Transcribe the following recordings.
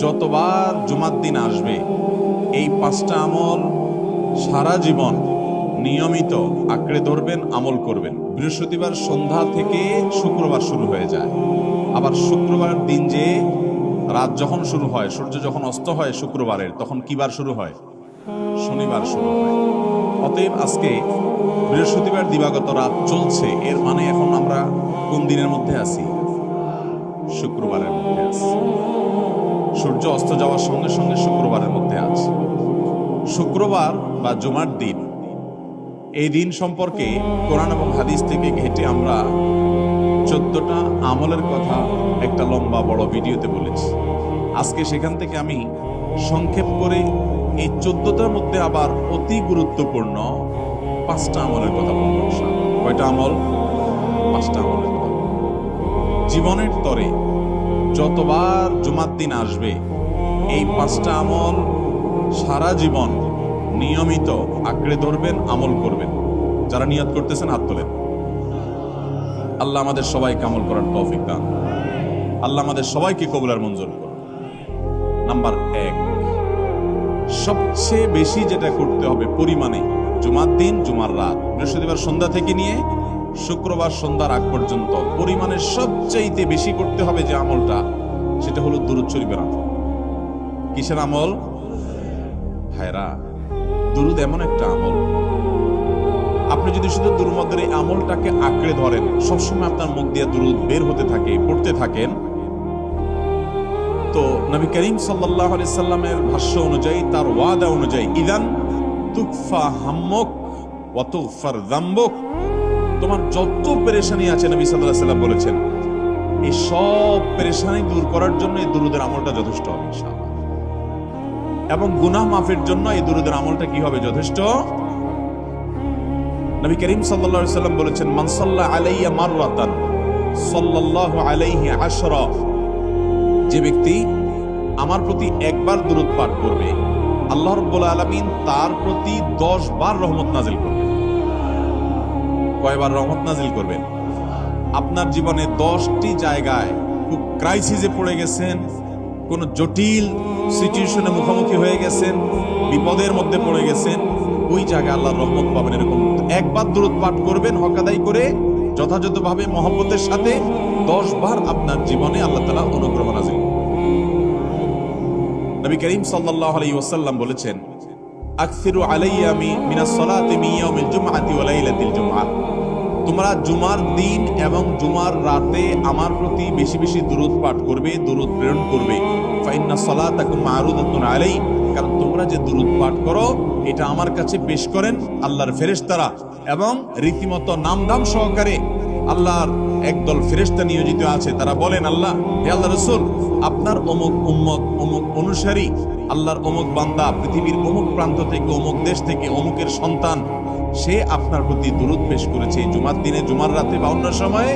যতবার জুমার দিন আসবে এই পাঁচটা আমল সারা জীবন নিয়মিত আঁকড়ে ধরবেন, আমল করবেন। বৃহস্পতিবার সন্ধ্যা থেকে শুক্রবার শুরু হয়ে যায়, আবার শুক্রবার দিন যে রাত যখন শুরু হয়, সূর্য যখন অস্ত হয় শুক্রবারের, তখন কি বার শুরু হয়? শনিবার শুরু হয়। অতএব আজকে বৃহস্পতিবার দিবাগত রাত চলছে, এর মানে এখন আমরা কোন দিনের মধ্যে আছি? শুক্রবারের মধ্যে আছি। সূর্য অস্ত যাওয়ার সঙ্গে সঙ্গে শুক্রবারের মধ্যে আছে। শুক্রবার বা জুমার দিন, এই দিন সম্পর্কে কোরআন এবং হাদিস থেকে ঘেঁটে আমরা 14টা আমলের কথা একটা লম্বা বড় ভিডিওতে বলেছি। আজকে সেখান থেকে আমি সংক্ষেপ করে এই 14টার মধ্যে আবার অতি গুরুত্বপূর্ণ 5টা আমলের কথা বলব। কয়টা আমল? 5টা আমলের কথা। জীবনের তরে যতবার জুমার দিন আসবে এই 5টা আমল সারা জীবন নিয়মিত আঁকড়ে ধরবেন, আমল করবেন। যারা নিয়ত করতেছেন হাত তোলেন। আল্লাহ আমাদের সবাইকে আমল করার তৌফিক দান। আল্লাহ আমাদের সবাইকে কবুলার মঞ্জুর করুন। নাম্বার 1, সবচেয়ে বেশি যেটা করতে হবে পরিমাণে, জুমার দিন জুমার রাত বৃহস্পতিবার সন্ধ্যা থেকে নিয়ে শুক্রবার সন্ধ্যার আগ পর্যন্ত পরিমাণে সবচাইতে বেশি করতে হবে যে আমলটা, সেটা হলো দুরূদ শরীফের আমল। কিসের আমল? ভাইরা, দুরূদ এমন একটা আমল, আপনি যদি শুধু দুরূদের এই আমলটাকে আঁকড়ে ধরেন, সবসময় আপনার মুখ দিয়ে দুরূদ বের হতে থাকে, পড়তে থাকেন, তো নবী করিম সাল্লাল্লাহু আলাইহি সাল্লামের ভাষ্য অনুযায়ী, তার ওয়াদা অনুযায়ী, ইদান তুকফা হাম্মুক ওয়া তুগফার যামবুক, তোমার যত পেরেশানি আছে নবী সাল্লাল্লাহু আলাইহি সাল্লাম বলেছেন, এই সব পেরেশানি দূর করার জন্য এই দুরূদের আমলটা যথেষ্ট হবে ইনশাআল্লাহ। এবং গুনাহ মাফের জন্য এই দুরূদের আমলটা কি হবে? যথেষ্ট। নবী করিম সাল্লাল্লাহু আলাইহি সাল্লাম বলেছেন, মান সাল্লা আলাইয়া মাররাতান সাল্লাল্লাহু আলাইহি আশরা, যে ব্যক্তি আমার প্রতি একবার দুরূদ পাঠ করবে, আল্লাহ রাব্বুল আলামিন তার প্রতি 10 বার রহমত নাজিল করবেন। কয়বার রহমত নাজিল করবেন? আপনার জীবনে 10টি জায়গায় খুব ক্রাইসিসে পড়ে গেছেন, কোন জটিল সিচুয়েশনে মুখোমুখি হয়ে গেছেন, বিপদের মধ্যে পড়ে গেছেন, ওই জায়গায় আল্লাহর রহমত পাবেন। এরকম একবার দুরূদ পাঠ করবেন হকাদাই করে, যথাযথভাবে মহব্বতের সাথে 10 বার আপনার জীবনে আল্লাহ তাআলা অনুগ্রহ নাজিল করবেন। নবী করিম সাল্লাল্লাহু আলাইহি ওয়াসাল্লাম বলেছেন, আকসিরু আলাইয়া মিনাস সালাতি মিন ইয়াউমিল জুমআতি ওয়া লাইলাতিল জুমআহ, তোমরা জুমার দিন এবং জুমার রাতে আমার প্রতি বেশি বেশি দুরূদ পাঠ করবে, দুরূদ প্রেরণ করবে। ফাইন্না সালাতাকুম মারুদাতুন আলাই, কারণ তোমরা যে দুরূদ পাঠ করো এটা আমার কাছে পেশ করেন আল্লাহর ফেরেশতারা, এবং রীতিমতো নামদাম সহকারে আল্লাহর একদল ফেরেশতা নিয়োজিত আছে। তারা বলেন, আল্লাহ, হে আল্লাহ রাসূল, আপনার অমুক উম্মত, অমুক অনুসারী, আল্লাহর অমুক বান্দা পৃথিবীর অমুক প্রান্ত থেকে, অমুক দেশ থেকে, অমুকের সন্তান, সে আপনার প্রতি দুরূদ পেশ করেছে জুমার দিনে, জুমার রাতে বা অন্য সময়ে।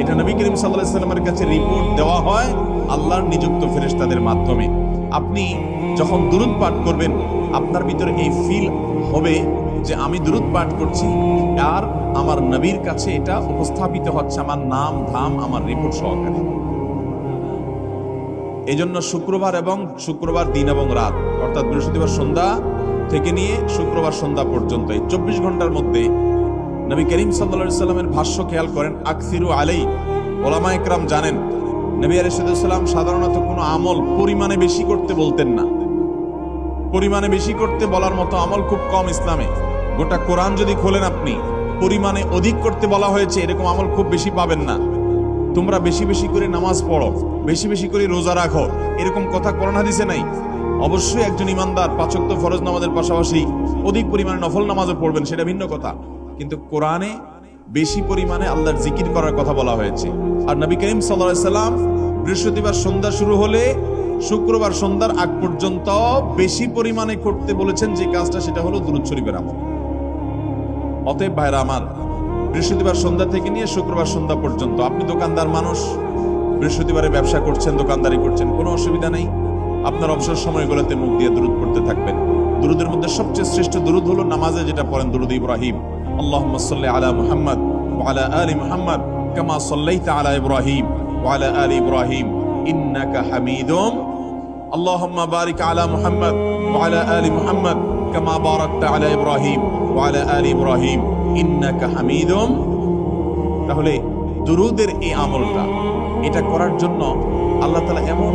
এটা নবী করিম সাল্লাল্লাহু আলাইহি ওয়াসাল্লামের কাছে রিপোর্ট দেওয়া হয় আল্লাহর নিযুক্ত ফেরেশতাদের মাধ্যমে। আপনি যখন দুরূদ পাঠ করবেন, আপনার ভিতরে এই ফিল হবে যে আমি দুরূদ পাঠ করছি, আর আমার নবীর কাছে এটা উপস্থাপিত হচ্ছে আমার নাম ধাম, আমার রিপোর্ট সহকারে। এই জন্য শুক্রবার এবং শুক্রবার দিন এবং রাত, অর্থাৎ বৃহস্পতিবার সন্ধ্যা থেকে নিয়ে শুক্রবার সন্ধ্যা পর্যন্ত এই 24 ঘন্টার মধ্যে নবী করিম সাল্লাল্লাহু আলাইহি সাল্লামের ভাষ্য খেয়াল করেন, আকসিরু আলাই। ওলামা একরাম জানেন, নবী আলাইহিস সালাম সাধারণত কোনো আমল পরিমাণে বেশি করতে বলতেন না। পরিমাণে বেশি করতে বলার মতো আমল খুব কম ইসলামে। গোটা কোরআন যদি খোলেন আপনি, পরিমাণে অধিক করতে বলা হয়েছে এরকম আমল খুব বেশি পাবেন না। তোমরা বেশি বেশি করে নামাজ পড়ো, বেশি বেশি করে রোজা রাখো, এরকম কথা কোরআন হাদিসে নাই। অবশ্যই একজন ইমানদার 5 ওয়াক্ত ফরজ নামাজের পাশাপাশি অধিক পরিমাণে নফল নামাজও পড়বেন, সেটা ভিন্ন কথা। কিন্তু কোরআনে বেশি পরিমাণে আল্লাহর জিকির করার কথা বলা হয়েছে। আর নবী করিম সাল্লাল্লাহু আলাইহি সাল্লাম বৃহস্পতিবার সন্ধ্যা শুরু হলে শুক্রবার সন্ধ্যার আগ পর্যন্ত বেশি পরিমাণে করতে বলেছেন যে কাজটা, সেটা হলো দুরূদ শরীফের আমল। অতএব ভাইরা আমার, বৃহস্পতিবার সন্ধ্যা থেকে নিয়ে শুক্রবার সন্ধ্যা পর্যন্ত, আপনি দোকানদার মানুষ, বৃহস্পতিবারে ব্যবসা করছেন, দোকানদারি করছেন, কোনো অসুবিধা নেই। আপনার অবসর সময়গুলোতে মুখ দিয়ে দুরূদ পড়তে থাকবেন। দুরূদের মধ্যে সবচেয়ে শ্রেষ্ঠ দুরূদ হলো নামাজে যেটা পড়েন, দুরূদ ইব্রাহিম। আল্লাহুম্মা সাল্লি আলা মুহাম্মাদ ওয়া আলা আলি মুহাম্মাদ কামা সাল্লাইতা আলা ইব্রাহিম ওয়া আলা আলি ইব্রাহিম ইন্নাকা হামিদুম আল্লাহুম্মা বারিক আলা মুহাম্মদ ওয়া আলা আলি মুহাম্মদ কামা বারাকতা আলা ইব্রাহিম ওয়া আলা আলি ইব্রাহিম ইন্নাকা হামিদুম। তাহলে দুরুদের এই আমলটা এটা করার জন্য আল্লাহ তাআলা এমন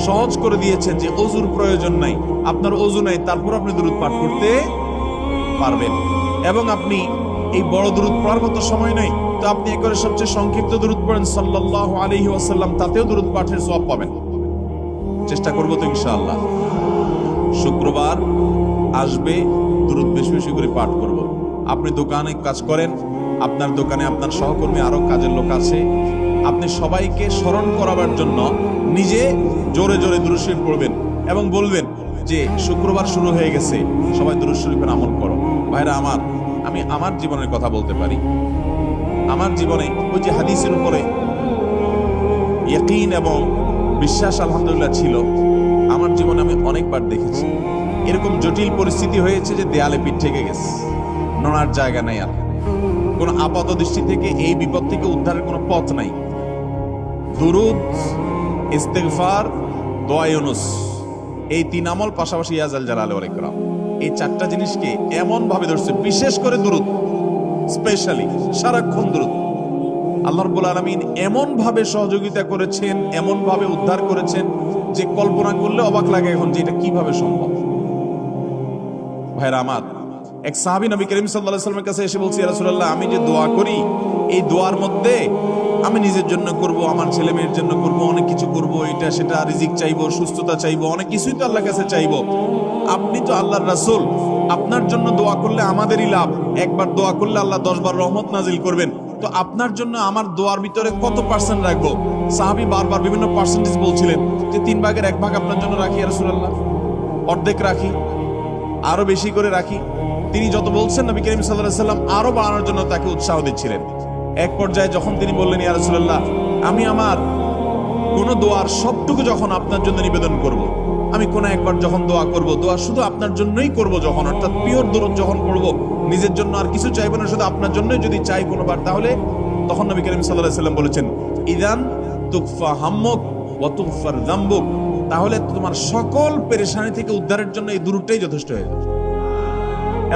সহজ করে দিয়েছেন যে ওযুর প্রয়োজন নাই। আপনার ওযু নাই, তারপর আপনি দুরুদ পাঠ করতে পারবেন। এবং আপনি এই বড় দুরুদ পড়ার মতো সময় নেই, তো আপনি একবারে সবচেয়ে সংক্ষিপ্ত দুরুদ পড়েন সাল্লাল্লাহু আলাইহি ওয়াসাল্লাম, তাতেও দুরুদ পাঠের সওয়াব পাবেন। চেষ্টা করব তো ইনশাআল্লাহ। শুক্রবার আসবে, দুরুদ বেশি বেশি করে পাঠ করব। আপনি দোকানে কাজ করেন, আপনার দোকানে আপনার সহকর্মী আরো কাজের লোক আছে, আপনি সবাইকে স্মরণ করাবার জন্য নিজে জোরে জোরে দুরূদ শরীফ পড়বেন এবং বলবেন যে শুক্রবার শুরু হয়ে গেছে, সবাই দুরূদ শরীফের আমল করো। ভাইরা আমার, আমি আমার জীবনের কথা বলতে পারি। আমার জীবনে ওই যে হাদিসের উপরে ইয়াকিন এবং বিশ্বাস আলহামদুলিল্লাহ ছিল। আমার জীবনে আমি অনেকবার দেখেছি এরকম জটিল পরিস্থিতি হয়েছে যে দেয়ালে পিঠ থেকে গেছে, নড়ার জায়গা নাই, আর কোন আপাত দৃষ্টি থেকে এই বিপদ থেকে উদ্ধারের কোনো পথ নাই। দুরুদ, ইস্তেগফার, দোয়া ইউনুস, এই তিন আমল পাশাপাশি ইয়াজাল জালাল ওয়াল ইকরাম, এই চারটা জিনিসকে এমন ভাবে ধরছে, বিশেষ করে দুরুদ, স্পেশালি সারাক্ষণ দুরুদ। আল্লাহ রাব্বুল আলামিন এমন ভাবে সহযোগিতা করেছেন, এমন ভাবে উদ্ধার করেছেন যে কল্পনা করলে অবাক লাগে এখন যে এটা কিভাবে সম্ভব। ভাইরা আমার, এক সাহাবী নবী করিম সাল্লাল্লাহু আলাইহি ওয়াসাল্লামের কাছে এসে বলছে, ইয়া রাসূলুল্লাহ, আমি যে দোয়া করি, এই দোয়ার মধ্যে আমি নিজের জন্য করব, আমার ছেলে মেয়ের জন্য করব, অনেক কিছু করব, এটা সেটা, রিজিক চাইবো, সুস্থতা চাইবো, অনেক কিছুই তো আল্লাহর কাছে চাইবো। আপনি তো আল্লাহর রাসূল, আপনার জন্য দোয়া করলে আমাদেরই লাভ। একবার দোয়া করলে আল্লাহ 10 বার রহমত নাজিল করবেন। তো আপনার জন্য আমার দোয়ার ভিতরে কত পার্সেন্ট রাখবো? সাহাবী বারবার বিভিন্ন পার্সেন্টেজ বলছিলেন যে 3 ভাগের 1 ভাগ আপনার জন্য রাখি ইয়া রাসূলুল্লাহ, অর্ধেক রাখি, আরো বেশি করে রাখি। তিনি যত বলছেন নবী করিম সাল্লাল্লাহু আলাইহি ওয়াসাল্লাম আরো বাড়ানোর জন্য তাকে উৎসাহ দিচ্ছিলেন। এক পর্যায়ে যখন তিনি বললেন, ইয়া রাসূলুল্লাহ, আমি আমার কোন দোয়ার সবটুকু যখন আপনার জন্য নিবেদন করব, আমি কোন একবার যখন দোয়া করব, দোয়া শুধু আপনার জন্যই করব, যখন অর্থাৎ পিওর দুরূদ যখন পড়ব, নিজের জন্য আর কিছু চাইবো না, শুধু আপনার জন্যই যদি চাই কোনোবার, তাহলে তখন নবী করিম সাল্লাল্লাহু আলাইহি ওয়াসাল্লাম বলেছেন, ইদান তুকফা হাম্মুক ওয়া তুগফার যামবুক, তাহলে তোমার সকল পেরেশানি থেকে উদ্ধারের জন্য এই দুরূদটাই যথেষ্ট হয়ে যাবে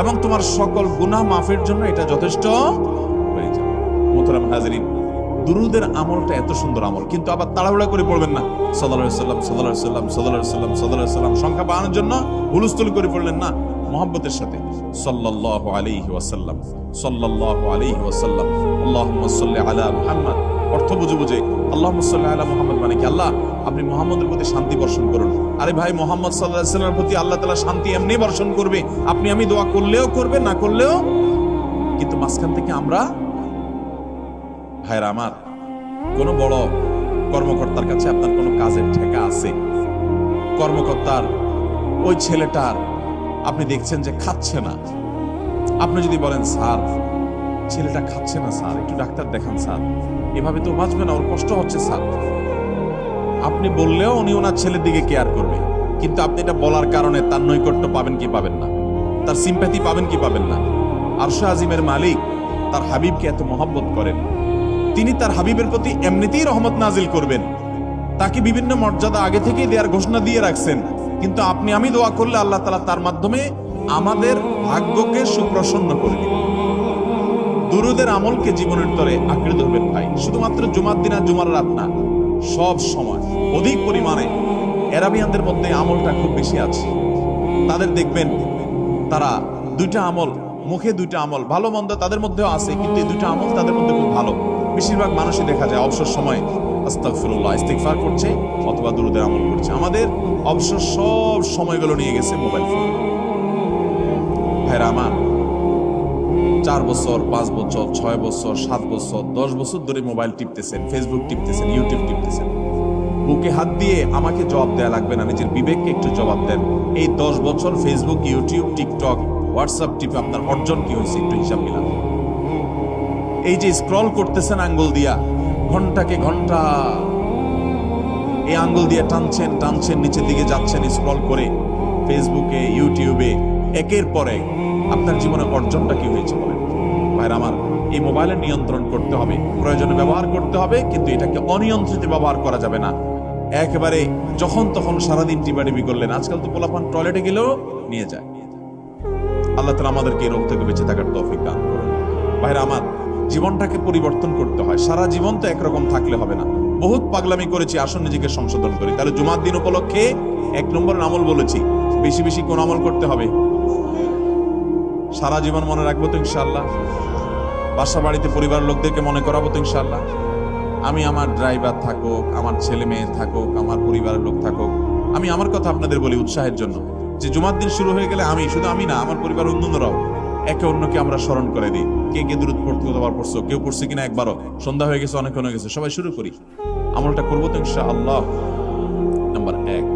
এবং তোমার সকল গুনাহ মাফের জন্য এটা যথেষ্ট হয়ে যাবে। মুহতারাম হাজিরিন, দুরূদের আমলটা এত সুন্দর আমল, কিন্তু আবার তাড়াহুড়া করে পড়বেন না। সাল্লাল্লাহু আলাইহি ওয়াসাল্লাম, সাল্লাল্লাহু আলাইহি ওয়াসাল্লাম, সাল্লাল্লাহু আলাইহি ওয়াসাল্লাম, সাল্লাল্লাহু আলাইহি ওয়াসাল্লাম সংখ্যা বাড়ানোর জন্য হুলস্থুল করে পড়লেন না, মুহাব্বতের সাথে সাল্লাল্লাহু আলাইহি ওয়াসাল্লাম, সাল্লাল্লাহু আলাইহি ওয়াসাল্লাম, আল্লাহুম্মা সাল্লি আলা মুহাম্মদ, অর্থ বুঝে বুঝে আল্লাহুম্মা সাল্লি আলা মুহাম্মদ মানে কি, আল্লাহ আপনি মুহাম্মদের প্রতি শান্তি বর্ষণ করুন। আরে ভাই, মুহাম্মদ সাল্লাল্লাহু আলাইহি ওয়াসাল্লামের প্রতি আল্লাহ তাআলা শান্তি এমনি বর্ষণ করবে, আপনি আমি দোয়া করলেও করবে, না করলেও। কিন্তু মাঝখান থেকে আমরা, ভাইরা আমার, কোন বড় কর্মকর্তার কাছে আপনার কোনো কাজের ঠেকা আছে, কর্মকর্তার ওই ছেলেটার আপনি দেখছেন যে খাচ্ছে না, আপনি যদি বলেন, স্যার ছেলেটা খাচ্ছে না স্যার, একটু ডাক্তার দেখান স্যার, এভাবে তো বাঁচবে না, ওর কষ্ট হচ্ছে স্যার, আপনি বললেও উনি ওনার ছেলের দিকে কেয়ার করবে। কিন্তু আপনি এটা বলার কারণে তার নৈকট্য পাবেন কি পাবেন না, তার সিম্প্যাথি পাবেন কি পাবেন না। আরশে আজিমের মালিক তার হাবিবকে এত মহব্বত করেন, তিনি তার হাবিবের প্রতি এমনিতেই রহমত নাজিল করবেন, তাকে বিভিন্ন মর্যাদা আগে থেকেই দেওয়ার ঘোষণা দিয়ে রাখছেন। কিন্তু আপনি আমি দোয়া করলে আল্লাহ তাআলা তার মাধ্যমে আমাদের ভাগ্যকে সুপ্রসন্ন করে দিবেন। দুরূদের আমলকে জীবনের তরে আঁকড়ে ধরবেন ভাই, শুধুমাত্র জুমার দিন আর জুমার রাত না, সব সময় অধিক পরিমাণে। আরাবিয়ানদের মধ্যে আমলটা খুব বেশি আছে, তাদের দেখবেন তারা দুইটা আমল, মুখে দুইটা আমল, ভালো মন্দ তাদের মধ্যেও আছে, কিন্তু এই দুইটা আমল তাদের মধ্যে খুব ভালো। বেশিরভাগ মানুষই দেখা যায় অবসর সময় আস্তাগফিরুল্লাহ, ইস্তিগফার করছে অথবা দুরূদের আমল করছে। আমাদের অবসর সব সময়গুলো নিয়ে গেছে মোবাইল ফোন। ভাইরা আমার, 4 বছর, 5 বছর, 6 বছর, 7 বছর, 10 বছর ধরে মোবাইল টিপতেছেন, ফেসবুক টিপতেছেন, ইউটিউব টিপতেছেন। বুকে হাত দিয়ে আমাকে জবাব দেয়া লাগবে না, নিজের বিবেককে একটু জবাব দেন। এই 10 বছর ফেসবুক, ইউটিউব, টিকটক, হোয়াটসঅ্যাপ টিপে আপনার অর্জন কি হয়েছে একটু হিসাব মিলান। এই যে স্ক্রল করতেছেন আঙ্গুল দিয়া, ঘন্টাকে ঘন্টা এই আঙ্গুল দিয়ে টানছেন টানছেন, নিচের দিকে যাচ্ছেন স্ক্রল করে ফেসবুকে, ইউটিউবে, একের পর এক, আপনার জীবনে অর্জনটা কি হয়েছে বলেন? ভাইরা আমার, এই মোবাইলের নিয়ন্ত্রণ করতে হবে, প্রয়োজনে ব্যবহার করতে হবে, কিন্তু এটাকে অনিয়ন্ত্রিত ব্যবহার করা যাবে না। একেবারে যখন তখন সারাদিন টিপাটিপি করলেন। আজকাল তো পোলাপান টয়লেটে গেলেও নিয়ে যায়। আল্লাহ তাআলা আমাদেরকে এই রোগ থেকে বেঁচে থাকার তৌফিক দান করুন। ভাইরা আমার, জীবনটাকে পরিবর্তন করতে হয়। সারা জীবন তো একরকম থাকলে হবে না। বহুত পাগলামি করেছি, আসুন নিজেকে সংশোধন করি। তাহলে জুমার দিন উপলক্ষে 1 নম্বর আমল বলেছি, বেশি বেশি কোন আমল করতে হবে? সারা জীবন মনে রাখবো তো ইনশাআল্লাহ। বাসা বাড়িতে পরিবার লোকদেরকে মনে করাবো তো ইনশাআল্লাহ। আমি আমার ড্রাইভার থাকুক, আমার ছেলে মেয়ে থাকুক, আমার পরিবারের লোক থাকুক, আমি আমার কথা আপনাদের বলি উৎসাহের জন্য, যে জুমার দিন শুরু হয়ে গেলে আমি, শুধু আমি না, আমার পরিবার অন্যরাও একে অন্যকে আমরা স্মরণ করে দিই। কে কে দূরত পড়তে কতবার পড়ছো, কেউ পড়ছে কিনা একবারও, সন্ধ্যা হয়ে গেছে, অনেক হয়ে গেছে, সবাই শুরু করি। আমলটা করবো তো ইনশাআল্লাহ। নাম্বার 1।